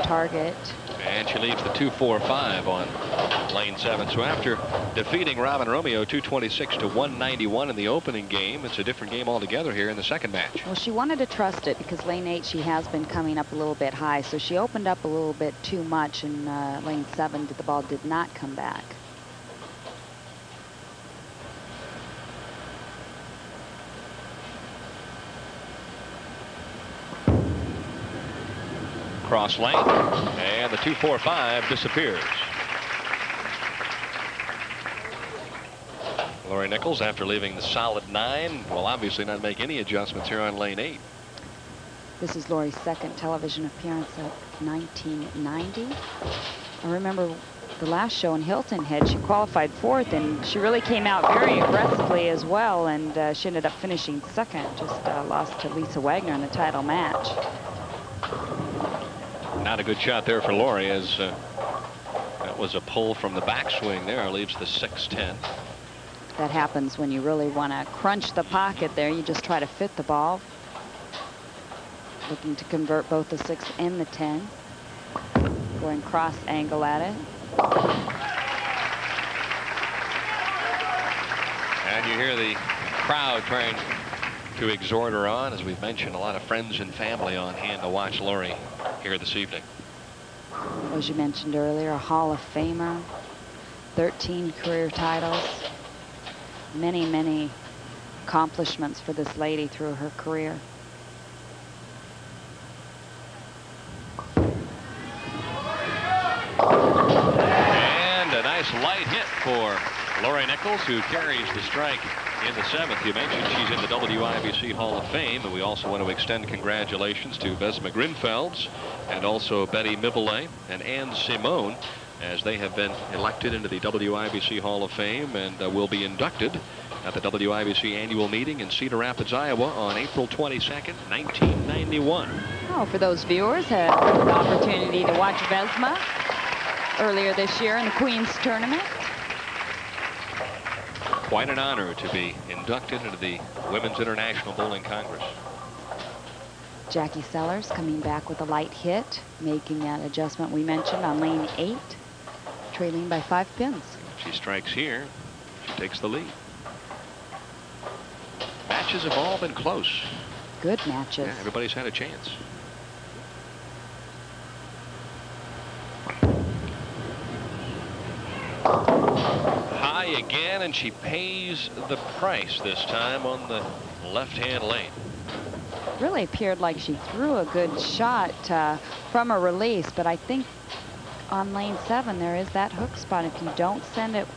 target. And she leads the 2-4-5 on lane 7. So after defeating Robin Romeo 226 to 191 in the opening game, it's a different game altogether here in the second match. Well, she wanted to trust it because lane 8 she has been coming up a little bit high, so she opened up a little bit too much in lane 7. The ball did not come back. Cross lane, and the 2-4-5 disappears. Lorrie Nichols, after leaving the solid 9, will obviously not make any adjustments here on lane 8. This is Lorrie's second television appearance at 1990. I remember the last show in Hilton Head, she qualified 4th, and she really came out very aggressively as well, and she ended up finishing 2nd, just lost to Lisa Wagner in the title match. Not a good shot there for Lorrie, as that was a pull from the backswing there, leaves the 6-10. That happens when you really want to crunch the pocket there. You just try to fit the ball. Looking to convert both the 6 and the 10. Going cross angle at it. And you hear the crowd trying to exhort her on. As we've mentioned, a lot of friends and family on hand to watch Lorrie here this evening. As you mentioned earlier, a Hall of Famer, 13 career titles, many, many accomplishments for this lady through her career. And a nice light hit for Lorrie Nichols, who carries the strike in the 7th. You mentioned she's in the WIBC Hall of Fame, and we also want to extend congratulations to Vesma Grinfelds and also Betty Mibelay and Anne Simone, as they have been elected into the WIBC Hall of Fame and will be inducted at the WIBC annual meeting in Cedar Rapids, Iowa on April 22nd, 1991. Oh, for those viewers, had the opportunity to watch Vesma earlier this year in the Queen's Tournament. Quite an honor to be inducted into the Women's International Bowling Congress. Jackie Sellers coming back with a light hit, making that adjustment we mentioned on lane 8, trailing by 5 pins. If she strikes here, she takes the lead. Matches have all been close. Good matches. Yeah, everybody's had a chance. High again, and she pays the price this time on the left-hand lane. Really appeared like she threw a good shot from a release, but I think on lane 7 there is that hook spot. If you don't send it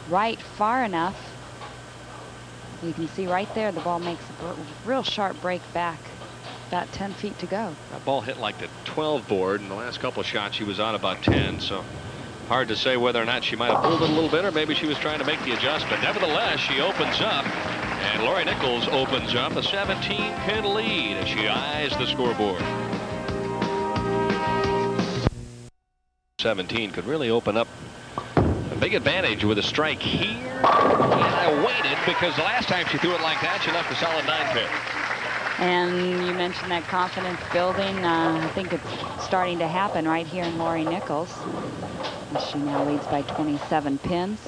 right far enough, you can see right there the ball makes a real sharp break back. About 10 feet to go. That ball hit like the 12 board, and the last couple of shots she was on about 10, so hard to say whether or not she might have pulled it a little bit, or maybe she was trying to make the adjustment. Nevertheless, she opens up, and Lorrie Nichols opens up a 17-pin lead as she eyes the scoreboard. 17 could really open up a big advantage with a strike here. And I waited because the last time she threw it like that, she left a solid 9 pin. And you mentioned that confidence building. I think it's starting to happen right here in Lorrie Nichols. She now leads by 27 pins.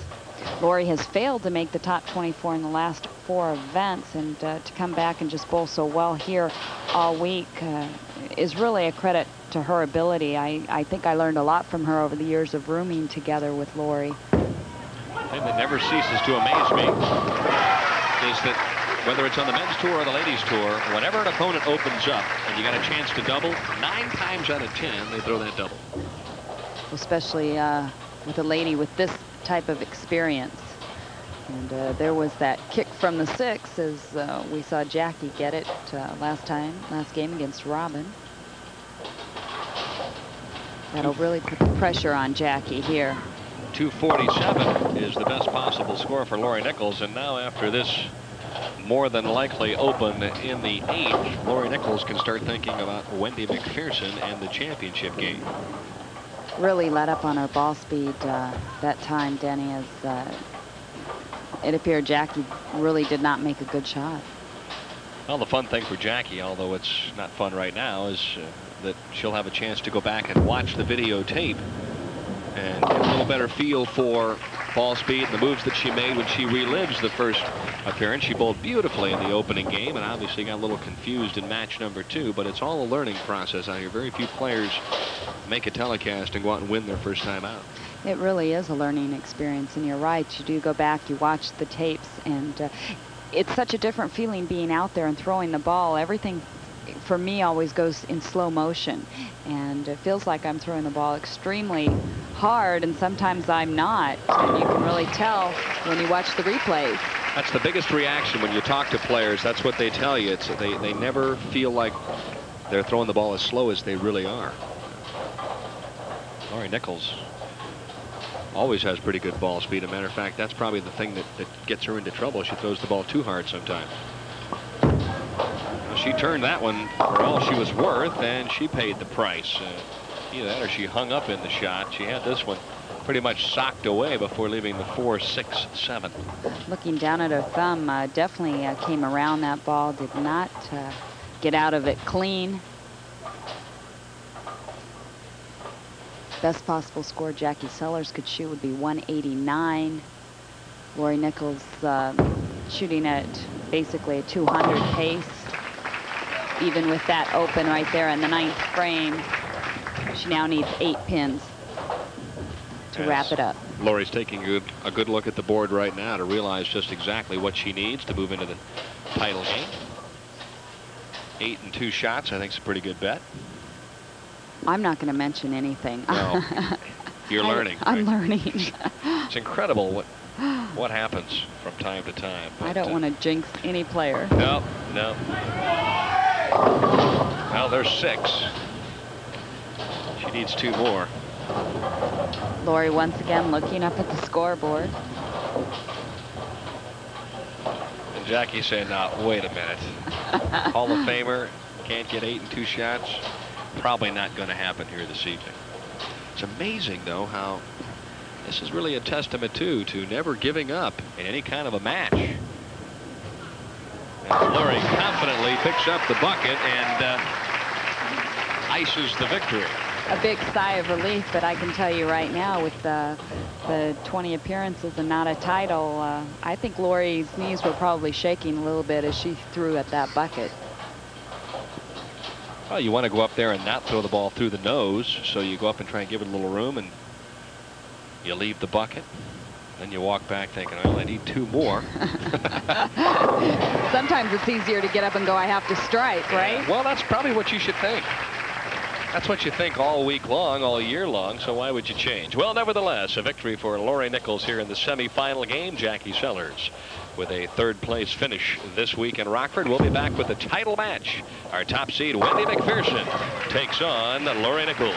Lorrie has failed to make the top 24 in the last 4 events, and to come back and just bowl so well here all week is really a credit to her ability. I think I learned a lot from her over the years of rooming together with Lorrie. The thing that never ceases to amaze me is that whether it's on the men's tour or the ladies tour, whenever an opponent opens up and you got a chance to double, 9 times out of 10 they throw that double. Especially with a lady with this type of experience. And there was that kick from the 6 as we saw Jackie get it last game against Robin. That'll really put the pressure on Jackie here. 247 is the best possible score for Lorrie Nichols, and now after this more than likely open in the 8th, Lorrie Nichols can start thinking about Wendy McPherson and the championship game. Really let up on her ball speed that time, Denny, as it appeared Jackie really did not make a good shot. Well, the fun thing for Jackie, although it's not fun right now, is that she'll have a chance to go back and watch the videotape and get a little better feel for ball speed and the moves that she made when she relives the first appearance. She bowled beautifully in the opening game and obviously got a little confused in match number 2, but it's all a learning process out here. Very few players make a telecast and go out and win their first time out. It really is a learning experience, and you're right. You do go back, you watch the tapes, and it's such a different feeling being out there and throwing the ball. Everything for me always goes in slow motion, and it feels like I'm throwing the ball extremely hard, and sometimes I'm not, and you can really tell when you watch the replays. That's the biggest reaction when you talk to players. That's what they tell you. It's they never feel like they're throwing the ball as slow as they really are. Lorrie Nichols always has pretty good ball speed. As a matter of fact, that's probably the thing that gets her into trouble. She throws the ball too hard sometimes. Well, she turned that one for all she was worth, and she paid the price. Either that or she hung up in the shot. She had this one pretty much socked away before leaving the 4, 6, 7. Looking down at her thumb, definitely came around that ball. Did not get out of it clean. Best possible score Jackie Sellers could shoot would be 189. Lorrie Nichols shooting at basically a 200 pace. Even with that open right there in the 9th frame, she now needs 8 pins to wrap it up. Lorrie's taking a good look at the board right now to realize just exactly what she needs to move into the title game. 8 and 2 shots, I think, is a pretty good bet. I'm not going to mention anything. No, you're learning. I'm learning. It's incredible what happens from time to time. I don't want to jinx any player. No, no. Well, there's 6. She needs 2 more. Lorrie once again looking up at the scoreboard. And Jackie saying, "Now, wait a minute. Hall of Famer can't get 8 and 2 shots. Probably not going to happen here this evening." It's amazing, though, how this is really a testament, too, to never giving up in any kind of a match. And Lorrie confidently picks up the bucket and ices the victory. A big sigh of relief, but I can tell you right now, with the 20 appearances and not a title, I think Lorrie's knees were probably shaking a little bit as she threw at that bucket. Well, you want to go up there and not throw the ball through the nose, so you go up and try and give it a little room, and you leave the bucket. Then you walk back thinking, well, I need 2 more. Sometimes it's easier to get up and go, I have to strike, right? Well, that's probably what you should think. That's what you think all week long, all year long, so why would you change? Well, nevertheless, a victory for Lorrie Nichols here in the semifinal game. Jackie Sellers with a 3rd place finish this week in Rockford. We'll be back with the title match. Our top seed, Wendy McPherson, takes on Lorrie Nichols.